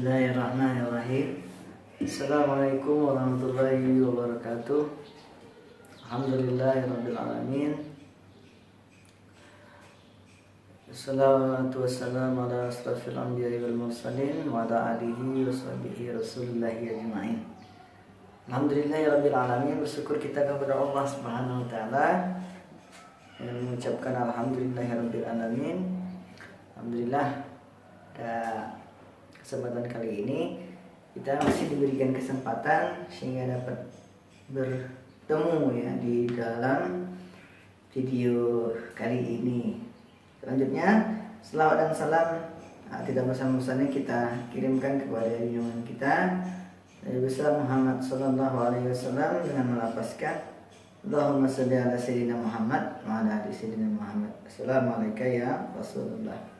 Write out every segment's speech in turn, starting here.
Bismillahirrahmanirrahim. Assalamualaikum warahmatullahi wabarakatuh. Alhamdulillahirabbil alamin. Wassalatu wassalamu ala asrafil anbiya'i wal mursalin wa ala alihi wa sahbihi rasulillahi ajma'in. Alhamdulillahirabbil alamin. Bersyukur kita kepada Allah Subhanahu wa taala dan mengucapkan alhamdulillahirabbil alamin. Alhamdulillah, kesempatan kali ini kita masih diberikan kesempatan sehingga dapat bertemu ya di dalam video kali ini. Selanjutnya selawat dan salam tidak bosan-bosannya kita kirimkan kepada junjungan kita Nabi besar Muhammad sallallahu alaihi wasallam dengan melafazkan Allahumma shalli ala sayyidina Muhammad wa ala ali sayyidina Muhammad. Assalamualaikum ya Rasulullah.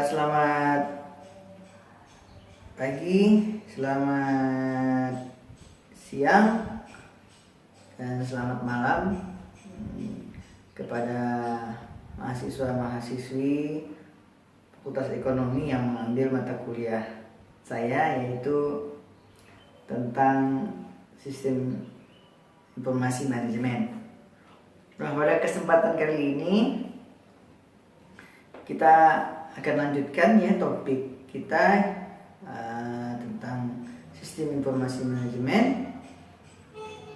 Selamat pagi, selamat siang, dan selamat malam kepada mahasiswa-mahasiswi Fakultas Ekonomi yang mengambil mata kuliah saya, yaitu tentang sistem informasi manajemen. Nah, pada kesempatan kali ini kita akan lanjutkan ya topik kita tentang sistem informasi manajemen.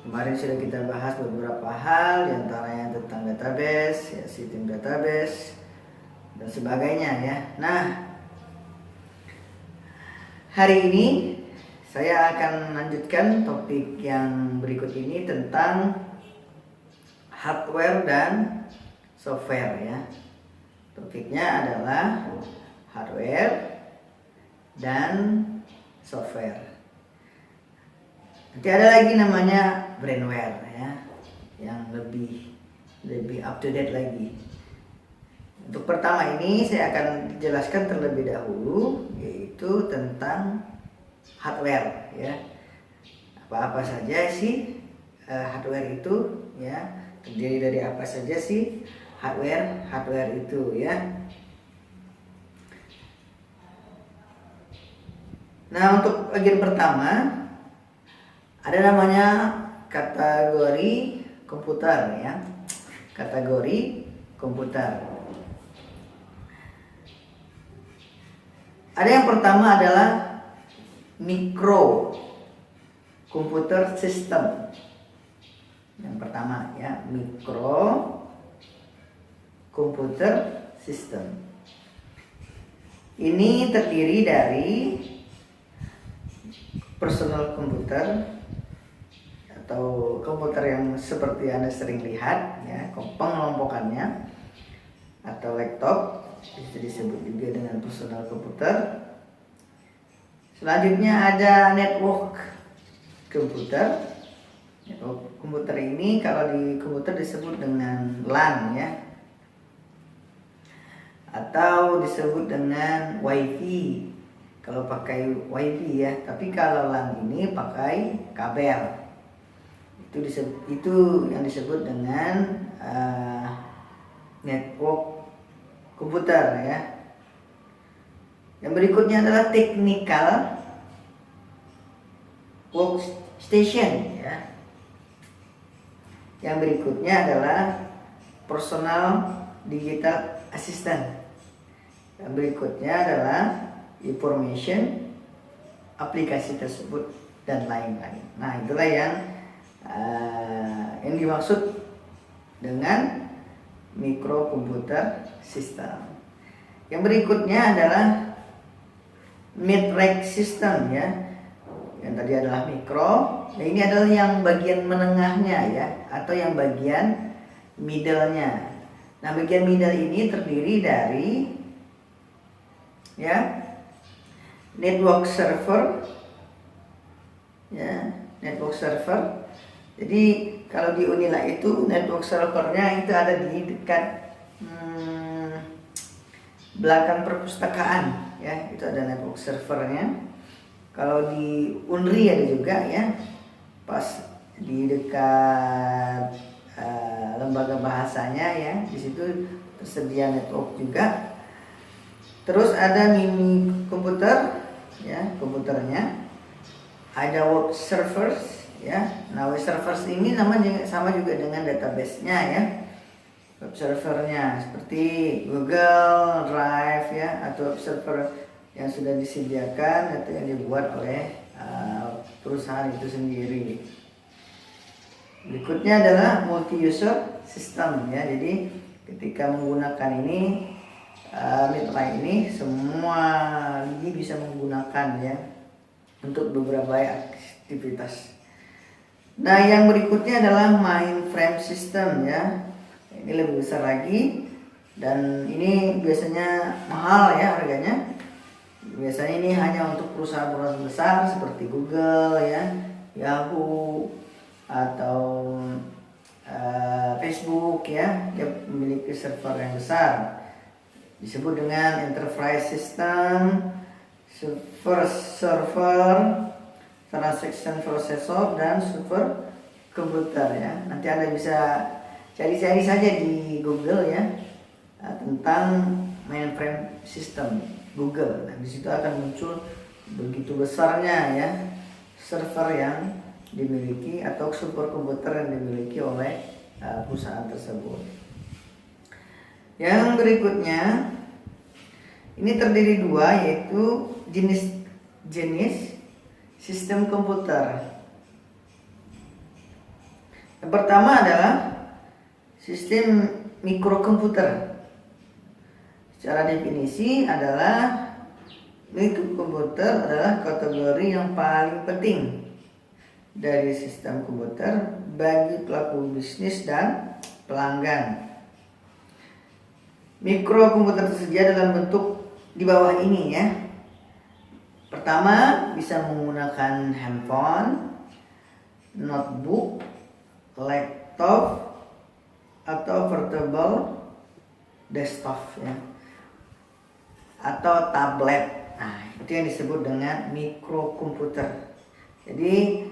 Kemarin sudah kita bahas beberapa hal, diantaranya tentang database, ya, sistem database dan sebagainya ya. Nah, hari ini saya akan lanjutkan topik yang berikut ini tentang hardware dan software ya. Topiknya adalah hardware dan software. Nanti ada lagi namanya brainware ya, yang lebih up to date lagi. Untuk pertama ini saya akan jelaskan terlebih dahulu, yaitu tentang hardware ya. Apa-apa saja sih hardware itu ya, terdiri dari apa saja sih hardware itu ya. Nah, untuk bagian pertama ada namanya kategori komputer ya. Kategori komputer. Ada yang pertama adalah micro computer system. Yang pertama ya, micro computer system. Ini terdiri dari personal komputer atau komputer yang seperti Anda sering lihat ya, pengelompokannya, atau laptop, bisa disebut juga dengan personal komputer. Selanjutnya ada network komputer. Network komputer ini kalau di komputer disebut dengan LAN ya, atau disebut dengan WiFi kalau pakai WiFi ya. Tapi kalau LAN ini pakai kabel. Itu yang disebut dengan network komputer ya. Yang berikutnya adalah technical workstation ya. Yang berikutnya adalah personal digital assistant. Yang berikutnya adalah information aplikasi tersebut dan lain-lain. Nah, itulah yang dimaksud dengan microcomputer system. Yang berikutnya adalah mid-range system ya. Yang tadi adalah mikro, nah ini adalah yang bagian menengahnya ya, atau yang bagian middle-nya. Nah, bagian middle ini terdiri dari ya network server ya, network server. Jadi kalau di Unila itu network servernya itu ada di dekat belakang perpustakaan ya, itu ada network servernya. Kalau di Unri ada juga ya, pas di dekat lembaga bahasanya ya, di situ tersedia network juga. Terus ada mini komputer, ya komputernya. Ada web servers, ya. Nah web servers ini sama juga dengan database-nya, ya. Web servernya seperti Google Drive, ya, atau web server yang sudah disediakan atau yang dibuat oleh perusahaan itu sendiri. Berikutnya adalah multi user system, ya. Jadi ketika menggunakan ini Mitra ini semua lini bisa menggunakan, ya, untuk beberapa aktivitas. Nah yang berikutnya adalah mainframe system, ya. Ini lebih besar lagi dan ini biasanya mahal, ya, harganya. Biasanya ini hanya untuk perusahaan-perusahaan besar seperti Google, ya, Yahoo, atau Facebook, ya. Dia memiliki server yang besar. Disebut dengan enterprise system, server, transaction processor, dan super komputer, ya. Nanti Anda bisa cari-cari saja di Google, ya, tentang mainframe system Google. Nah, di situ akan muncul begitu besarnya, ya, server yang dimiliki atau super komputer yang dimiliki oleh perusahaan tersebut. Yang berikutnya ini terdiri dua, yaitu jenis sistem komputer. Yang pertama adalah sistem mikrokomputer. Secara definisi adalah mikrokomputer adalah kategori yang paling penting dari sistem komputer bagi pelaku bisnis dan pelanggan. Mikrokomputer tersedia dalam bentuk di bawah ini, ya. Pertama, bisa menggunakan handphone, notebook, laptop, atau portable desktop, ya, atau tablet. Nah, itu yang disebut dengan mikrokomputer. Jadi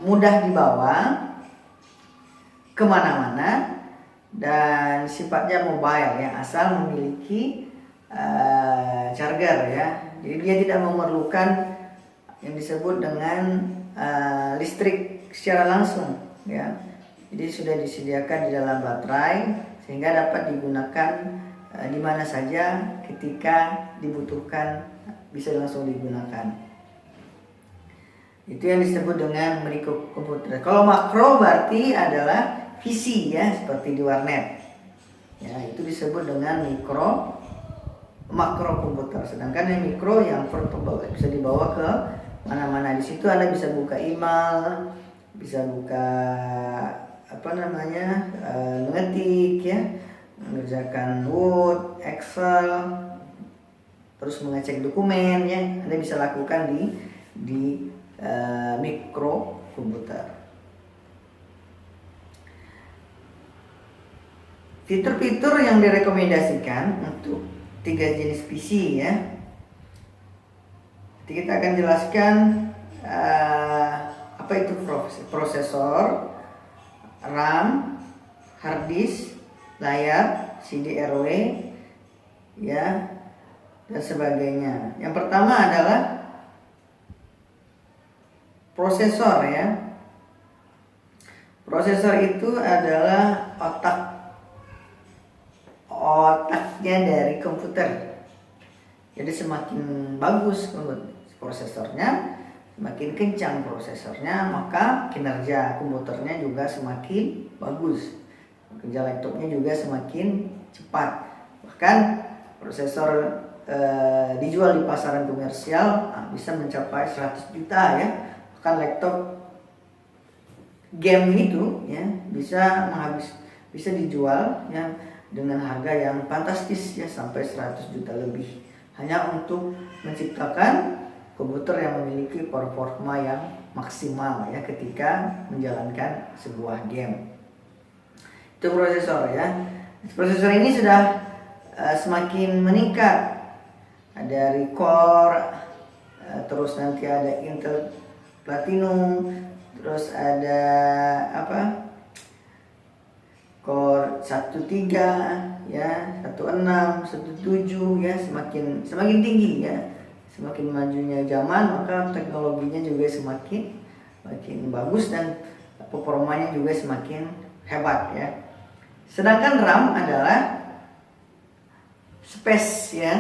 mudah dibawa kemana-mana dan sifatnya mobile, ya, asal memiliki charger, ya. Jadi dia tidak memerlukan yang disebut dengan listrik secara langsung, ya. Jadi sudah disediakan di dalam baterai sehingga dapat digunakan di mana saja ketika dibutuhkan, bisa langsung digunakan. Itu yang disebut dengan mikrokomputer. Kalau makro berarti adalah PC, ya, seperti di warnet, ya, itu disebut dengan makrokomputer. Sedangkan yang mikro yang portable, bisa dibawa ke mana-mana. Di situ Anda bisa buka email, bisa buka mengetik, ya, mengerjakan Word, Excel, terus mengecek dokumen, ya. Anda bisa lakukan di mikrokomputer. Fitur-fitur yang direkomendasikan untuk 3 jenis PC, ya. Nanti kita akan jelaskan apa itu prosesor, RAM, hard disk, layar, CD-RW, ya, dan sebagainya. Yang pertama adalah prosesor, ya. Prosesor itu adalah otaknya dari komputer. Jadi semakin bagus prosesornya, semakin kencang prosesornya, maka kinerja komputernya juga semakin bagus. Kerja laptopnya juga semakin cepat. Bahkan prosesor dijual di pasaran komersial bisa mencapai 100 juta, ya. Bahkan laptop game itu, ya, bisa dijual, ya, dengan harga yang fantastis, ya, sampai 100 juta lebih, hanya untuk menciptakan komputer yang memiliki performa yang maksimal, ya, ketika menjalankan sebuah game. Itu prosesor, ya. Prosesor ini sudah semakin meningkat. Ada Core, terus nanti ada Intel Platinum, terus ada core 1.3 ya, 1.6, 1.7 ya, semakin tinggi ya. Semakin majunya zaman maka teknologinya juga semakin bagus dan performanya juga semakin hebat ya. Sedangkan RAM adalah space ya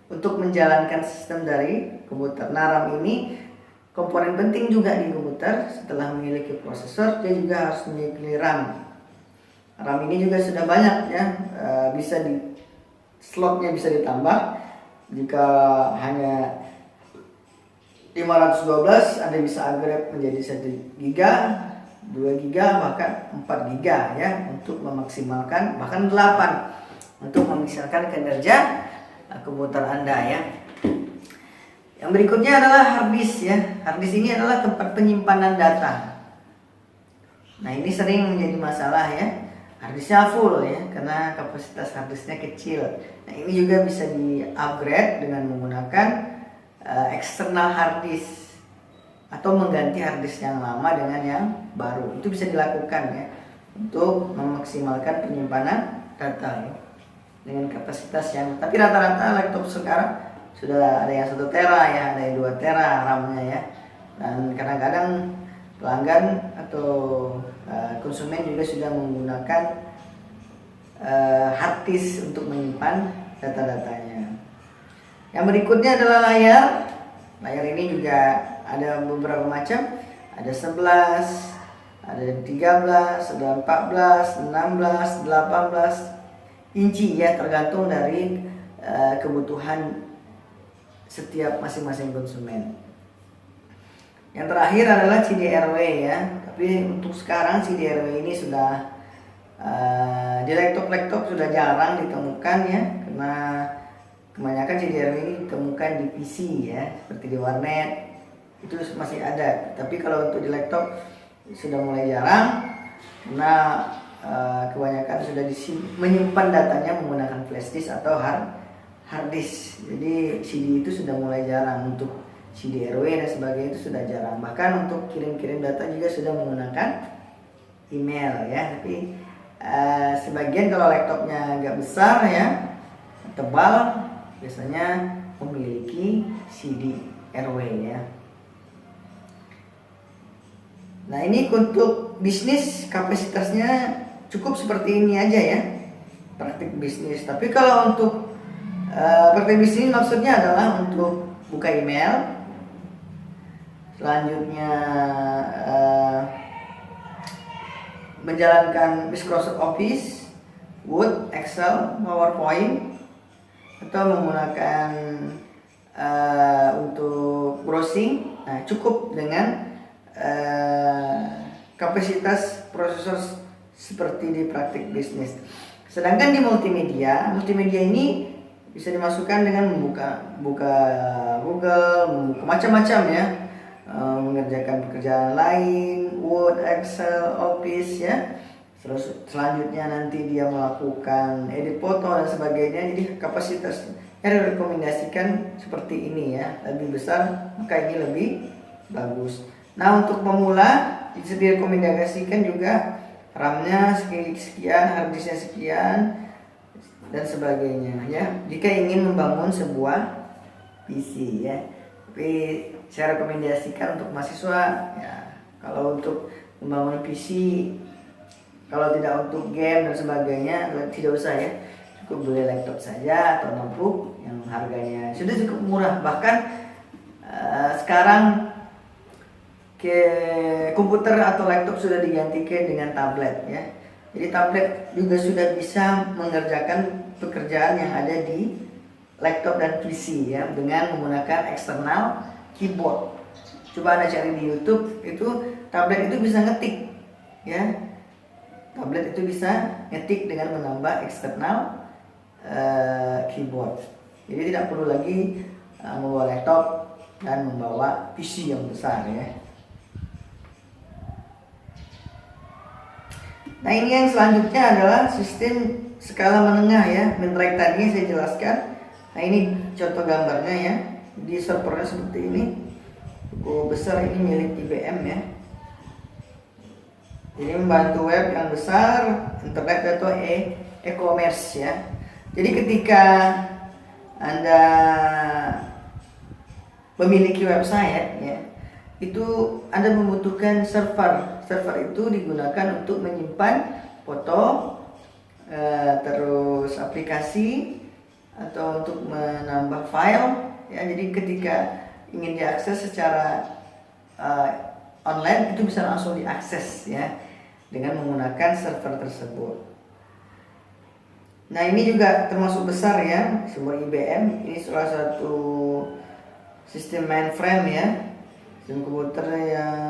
untuk menjalankan sistem dari komputer. Nah, RAM ini komponen penting juga di komputer. Setelah memiliki prosesor, dia juga harus memiliki RAM. RAM ini juga sudah banyak ya, bisa slotnya bisa ditambah. Jika hanya 512, Anda bisa upgrade menjadi 1 GB, 2 GB, bahkan 4 GB ya, untuk memaksimalkan, bahkan 8 untuk memaksimalkan kinerja komputer Anda ya. Yang berikutnya adalah hard disk ya. Hard disk ini adalah tempat penyimpanan data. Nah, ini sering menjadi masalah ya. Hard disknya full ya, karena kapasitas hard disknya kecil. Nah, ini juga bisa di-upgrade dengan menggunakan eksternal hard disk atau mengganti hard disk yang lama dengan yang baru. Itu bisa dilakukan ya untuk memaksimalkan penyimpanan data ya, dengan kapasitas yang, tapi rata-rata laptop sekarang sudah ada yang 1 tera ya, ada yang 2 tera RAM-nya ya. Dan kadang-kadang pelanggan atau konsumen juga sudah menggunakan hard disk untuk menyimpan data-datanya. Yang berikutnya adalah layar. Layar ini juga ada beberapa macam. Ada 11, ada 13, ada 14, 16, 18 inci ya, tergantung dari kebutuhan setiap masing-masing konsumen. Yang terakhir adalah CDRW ya. Tapi untuk sekarang CDRW ini sudah di laptop sudah jarang ditemukan ya, karena kebanyakan CDRW ini ditemukan di PC ya, seperti di warnet itu masih ada. Tapi kalau untuk di laptop sudah mulai jarang, karena kebanyakan sudah menyimpan datanya menggunakan flash disk atau hard disk. Jadi CD itu sudah mulai jarang. Untuk CDRW dan sebagainya itu sudah jarang. Bahkan untuk kirim-kirim data juga sudah menggunakan email ya. Tapi sebagian kalau laptopnya agak besar ya, tebal, biasanya memiliki CDRW ya. Nah, ini untuk bisnis kapasitasnya cukup seperti ini aja ya, praktik bisnis. Tapi kalau untuk praktik bisnis maksudnya adalah untuk buka email, selanjutnya menjalankan Microsoft Office, Word, Excel, PowerPoint, atau menggunakan untuk browsing. Nah, cukup dengan kapasitas prosesor seperti di praktik bisnis. Sedangkan di multimedia ini bisa dimasukkan dengan membuka Google, membuka macam-macam ya, mengerjakan pekerjaan lain, Word, Excel, Office ya. Terus selanjutnya nanti dia melakukan edit foto dan sebagainya. Jadi kapasitasnya direkomendasikan seperti ini ya, lebih besar maka ini lebih bagus. Nah, untuk pemula bisa direkomendasikan juga RAM-nya sekian, hard disk-nya sekian, dan sebagainya ya, jika ingin membangun sebuah PC ya. Tapi saya rekomendasikan untuk mahasiswa ya, kalau untuk membangun PC, kalau tidak untuk game dan sebagainya, tidak usah ya, cukup beli laptop saja atau notebook yang harganya sudah cukup murah. Bahkan sekarang komputer atau laptop sudah digantikan dengan tablet ya. Jadi tablet juga sudah bisa mengerjakan pekerjaan yang ada di laptop dan PC ya, dengan menggunakan eksternal keyboard. Coba Anda cari di YouTube, itu tablet itu bisa ngetik ya. Tablet itu bisa ngetik dengan menambah eksternal keyboard. Jadi tidak perlu lagi membawa laptop dan membawa PC yang besar ya. Nah, ini yang selanjutnya adalah sistem skala menengah ya. Mentrack tadi saya jelaskan. Nah, ini contoh gambarnya ya. Di servernya seperti ini. Cukup besar, ini milik IBM ya. Jadi membantu web yang besar, internet atau e-commerce ya. Jadi ketika Anda memiliki website ya, itu Anda membutuhkan server. Server itu digunakan untuk menyimpan foto, terus aplikasi atau untuk menambah file ya. Jadi ketika ingin diakses secara online itu bisa langsung diakses ya dengan menggunakan server tersebut. Nah, ini juga termasuk besar ya, sumber IBM. Ini salah satu sistem mainframe ya, sistem komputer yang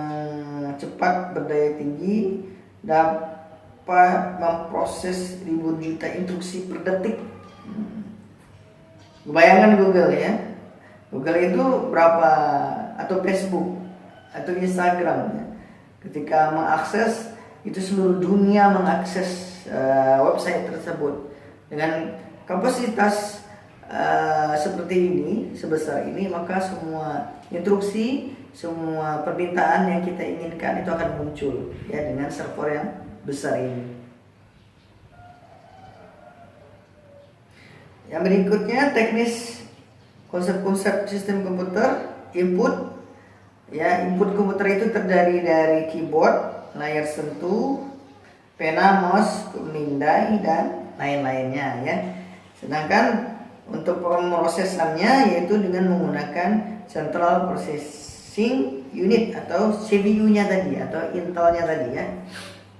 cepat, berdaya tinggi, dapat memproses ribuan juta instruksi per detik. Bayangkan Google ya, Google itu berapa, atau Facebook atau Instagram ya. Ketika mengakses itu seluruh dunia mengakses website tersebut dengan kapasitas seperti ini, sebesar ini, maka semua instruksi, semua permintaan yang kita inginkan itu akan muncul ya dengan server yang besar ini. Yang berikutnya teknis konsep-konsep sistem komputer. Input ya, input komputer itu terdiri dari keyboard, layar sentuh, pena, mouse, pemindai dan lain-lainnya ya. Sedangkan untuk pemrosesannya yaitu dengan menggunakan Central Processing Unit atau CPU-nya tadi atau Intel-nya tadi ya.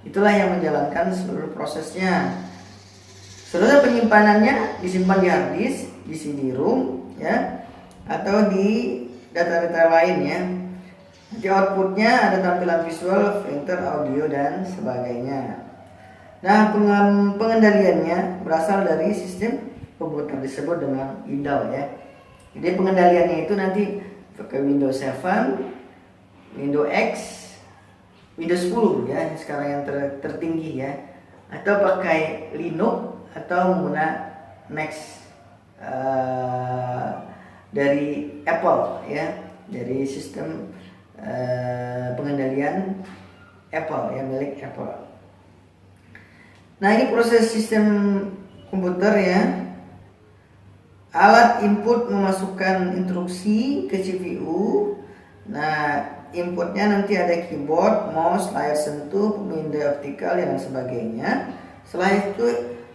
Itulah yang menjalankan seluruh prosesnya. Seluruh penyimpanannya disimpan di hard disk, di CD-ROM ya, atau di data-data lain ya. Di outputnya ada tampilan visual, filter, audio dan sebagainya. Nah, pengendaliannya berasal dari sistem komputer disebut dengan IDAL ya. Jadi pengendaliannya itu nanti pakai Windows 7, Windows X, Windows 10 ya, sekarang yang tertinggi ya, atau pakai Linux atau menggunakan Mac dari Apple ya, dari sistem pengendalian Apple ya, milik Apple. Nah, ini proses sistem komputer ya. Alat input memasukkan instruksi ke CPU. Nah, inputnya nanti ada keyboard, mouse, layar sentuh, pemindai optikal dan sebagainya. Setelah itu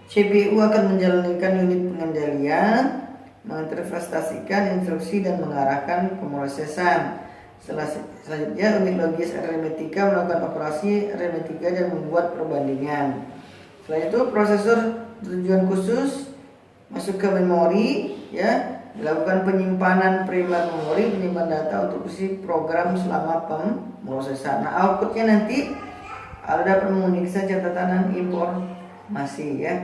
CPU akan menjalankan unit pengendalian, menginterpretasikan instruksi dan mengarahkan pemrosesan. Selanjutnya unit logis aritmetika melakukan operasi aritmetika dan membuat perbandingan. Setelah itu prosesor tujuan khusus masuk ke memori ya, dilakukan penyimpanan primer memori, penyimpan data untuk isi program selama pemrosesan. Nah, outputnya nanti ada penulisan catatan dan informasi ya.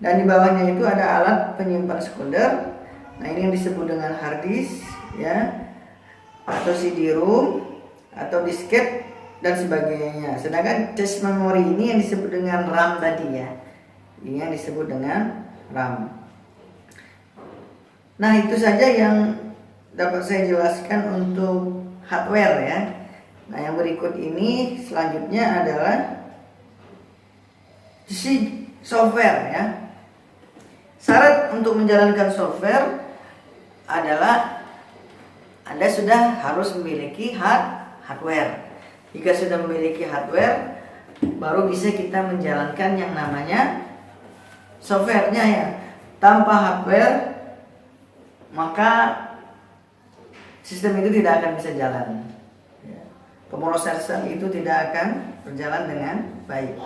Dan di bawahnya itu ada alat penyimpan sekunder. Nah, ini yang disebut dengan hard disk ya, atau CD-ROM atau disket dan sebagainya. Sedangkan cache memori ini yang disebut dengan RAM tadi ya. Ini yang disebut dengan RAM. Nah, itu saja yang dapat saya jelaskan untuk hardware ya. Nah, yang berikut ini selanjutnya adalah sisi software ya. Syarat untuk menjalankan software adalah Anda sudah harus memiliki hardware. Jika sudah memiliki hardware, baru bisa kita menjalankan yang namanya softwarenya ya. Tanpa hardware, maka sistem itu tidak akan bisa jalan. Pemrosesan itu tidak akan berjalan dengan baik.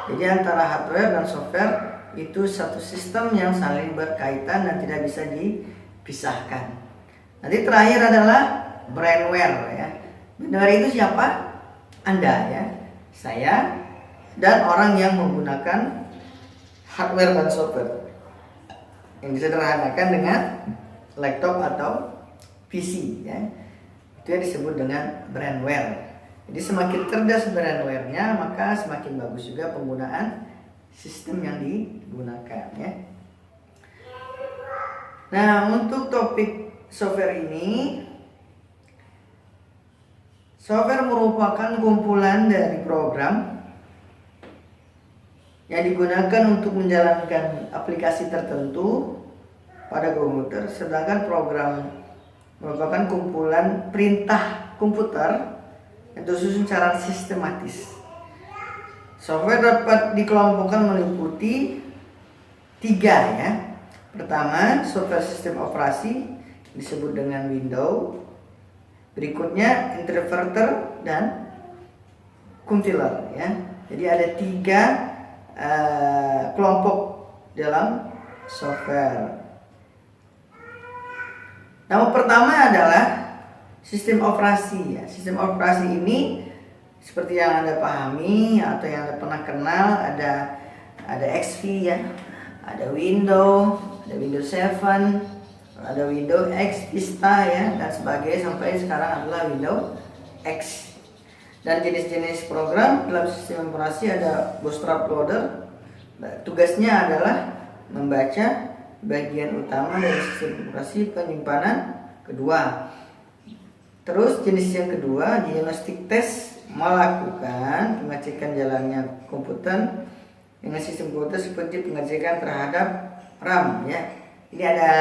Jadi antara hardware dan software itu satu sistem yang saling berkaitan dan tidak bisa dipisahkan. Nanti terakhir adalah brandware ya. Brandware itu siapa? Anda ya, saya, dan orang yang menggunakan hardware dan software yang disederhanakan dengan laptop atau PC ya. Itu yang disebut dengan brandware. Jadi semakin cerdas brandware-nya, maka semakin bagus juga penggunaan sistem yang digunakan ya. Nah, untuk topik software ini, software merupakan kumpulan dari program yang digunakan untuk menjalankan aplikasi tertentu pada komputer, sedangkan program merupakan kumpulan perintah komputer yang tersusun secara sistematis. Software dapat dikelompokkan meliputi 3 ya. Pertama, software sistem operasi disebut dengan Windows. Berikutnya interpreter dan compiler ya. Jadi ada 3 kelompok dalam software. Nama pertama adalah sistem operasi ya. Sistem operasi ini seperti yang Anda pahami atau yang Anda pernah kenal, ada XP ya, ada Windows 7, ada Windows X Vista ya, dan sebagainya sampai sekarang adalah Windows X. Dan jenis-jenis program dalam sistem operasi ada bootstrap loader. Tugasnya adalah membaca bagian utama dari sistem operasi penyimpanan kedua. Terus jenis yang kedua, diagnostic test, melakukan pengecekan jalannya komputer dengan sistem komputer seperti pengecekan terhadap RAM ya. Ini ada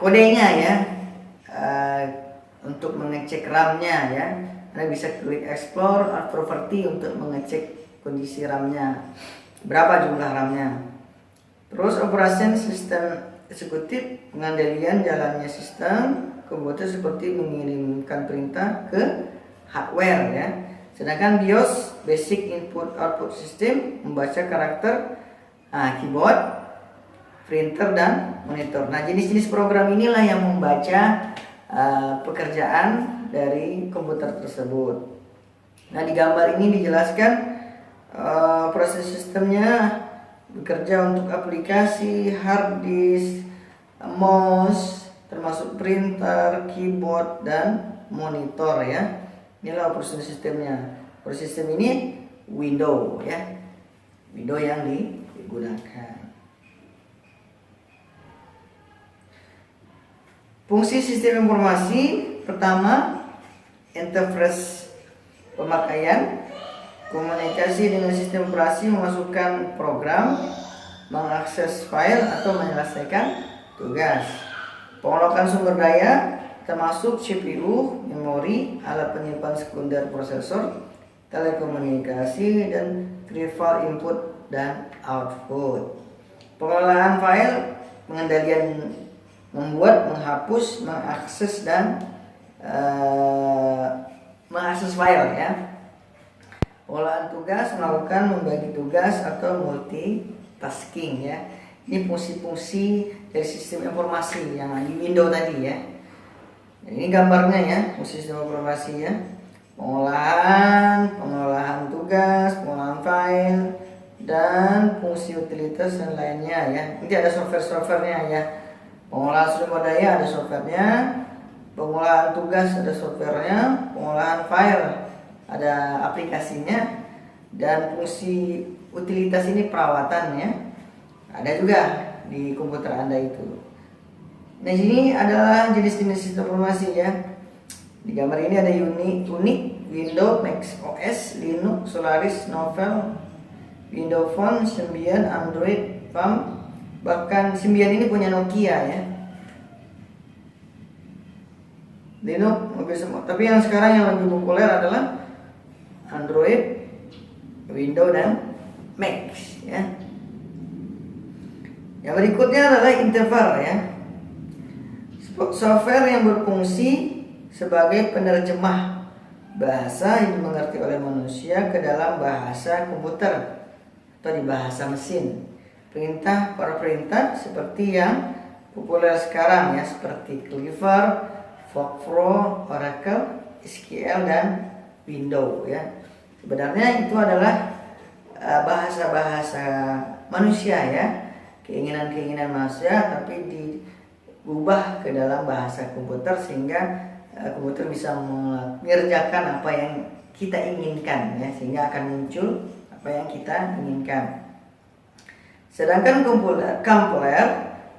kodenya ya, untuk mengecek RAM-nya ya. Anda bisa klik explore property untuk mengecek kondisi RAM-nya, berapa jumlah RAM-nya. Terus operation sistem eksekutif, pengendalian jalannya sistem komputer seperti mengirimkan perintah ke hardware ya. Sedangkan BIOS, basic input output system, membaca karakter keyboard, printer dan monitor. Nah, jenis-jenis program inilah yang membaca pekerjaan dari komputer tersebut. Nah, di gambar ini dijelaskan proses sistemnya bekerja untuk aplikasi, hard disk, mouse, termasuk printer, keyboard dan monitor ya. Inilah operasi sistemnya. Operasi sistem ini Windows ya. Windows yang digunakan. Fungsi sistem informasi pertama, interface pemakaian, komunikasi dengan sistem operasi, memasukkan program, mengakses file atau menyelesaikan tugas. Pengelolaan sumber daya termasuk CPU, memori, alat penyimpan sekunder prosesor, telekomunikasi, dan peripheral input dan output. Pengelolaan file, pengendalian membuat, menghapus, mengakses dan mengakses file ya. Pengelolaan tugas, melakukan membagi tugas atau multitasking ya. Ini fungsi-fungsi dari sistem informasi yang di Windows tadi ya. Ini gambarnya ya, fungsi sistem informasi ya. Pengelolaan tugas, pengelolaan file, dan fungsi utilitas dan lainnya ya. Nanti ada software-softwarenya ya. Pengolahan sumber daya ada softwarenya, pengolahan tugas ada softwarenya, pengolahan file ada aplikasinya, dan fungsi utilitas ini perawatan ya. Ada juga di komputer Anda itu. Nah, ini adalah jenis-jenis sistem informasi ya. Di gambar ini ada Unix, Windows, Mac OS, Linux, Solaris, Novell, Windows Phone, Symbian, Android, Palm. Bahkan Symbian ini punya Nokia ya. Linux mobil semua. Tapi yang sekarang yang lebih populer adalah Android, Windows dan Mac ya. Yang berikutnya adalah interpreter ya. Software yang berfungsi sebagai penerjemah bahasa yang dimengerti oleh manusia ke dalam bahasa komputer atau di bahasa mesin. Para perintah seperti yang populer sekarang ya, seperti Clever, Fortran, Oracle, SQL dan Windows ya. Sebenarnya itu adalah bahasa-bahasa manusia ya, keinginan-keinginan manusia, tapi diubah ke dalam bahasa komputer sehingga komputer bisa mengerjakan apa yang kita inginkan ya, sehingga akan muncul apa yang kita inginkan. Sedangkan compiler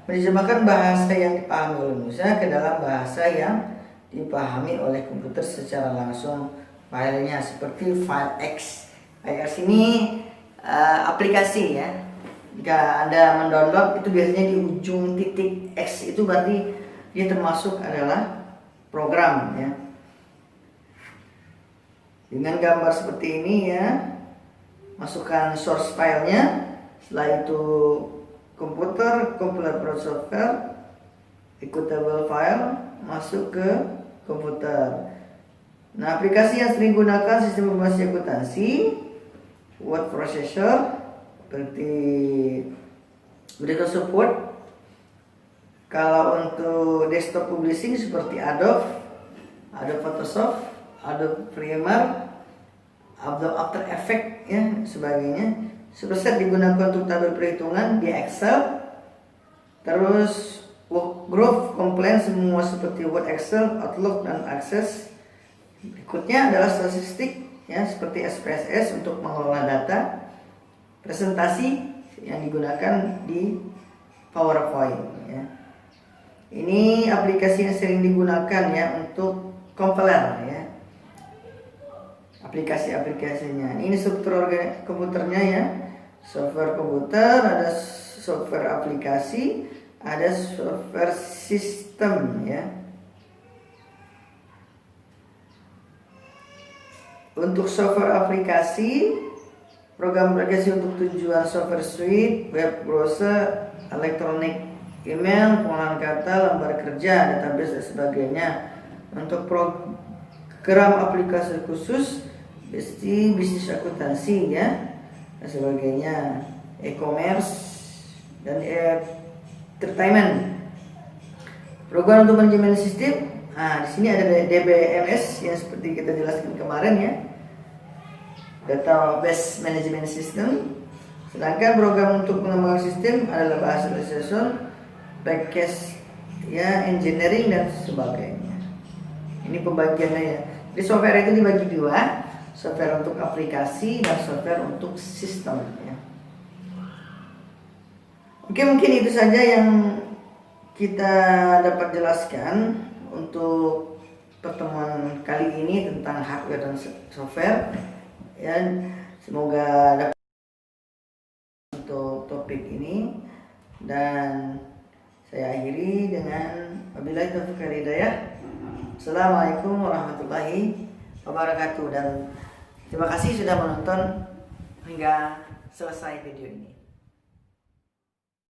menerjemahkan bahasa yang dipahami oleh manusia ke dalam bahasa yang dipahami oleh komputer secara langsung filenya, seperti file X. File X ini aplikasi ya. Jika Anda mendownload itu biasanya di ujung titik X itu berarti dia termasuk adalah program ya. Dengan gambar seperti ini ya, masukkan source filenya, setelah itu komputer software, executable file masuk ke komputer. Nah, aplikasi yang sering digunakan sistem informasi akuntansi, word processor seperti Medical Support. Kalau untuk desktop publishing seperti Adobe Photoshop, Adobe Premiere, Adobe After Effects ya sebagainya. Superset digunakan untuk tabel perhitungan di Excel. Terus workgroup komplain semua seperti Word, Excel, Outlook dan Access. Berikutnya adalah statistik ya seperti SPSS untuk mengelola data. Presentasi yang digunakan di PowerPoint ya. Ini aplikasi yang sering digunakan ya untuk compiler ya. Aplikasinya. Ini struktur komputernya ya. Software komputer, ada software aplikasi, ada software sistem ya. Untuk software aplikasi, program aplikasi untuk tujuan software suite, web browser, elektronik, email, pengolahan kata, lembar kerja, database dan sebagainya. Untuk program aplikasi khusus, bisnis akuntansi ya dan sebagainya, e-commerce dan entertainment. Program untuk manajemen sistem. Nah, di sini ada DBMS yang seperti kita jelaskan kemarin ya. Database Management System. Sedangkan program untuk pengembangan sistem adalah bahasa illustration, package ya, engineering dan sebagainya. Ini pembagiannya ya. Jadi software itu dibagi dua, software untuk aplikasi dan software untuk sistem ya. Oke, mungkin itu saja yang kita dapat jelaskan untuk pertemuan kali ini tentang hardware dan software ya. Semoga dapat untuk topik ini, dan saya akhiri dengan wabillahi taufiq wal hidayah. Assalamualaikum warahmatullahi wabarakatuh, dan terima kasih sudah menonton hingga selesai video ini.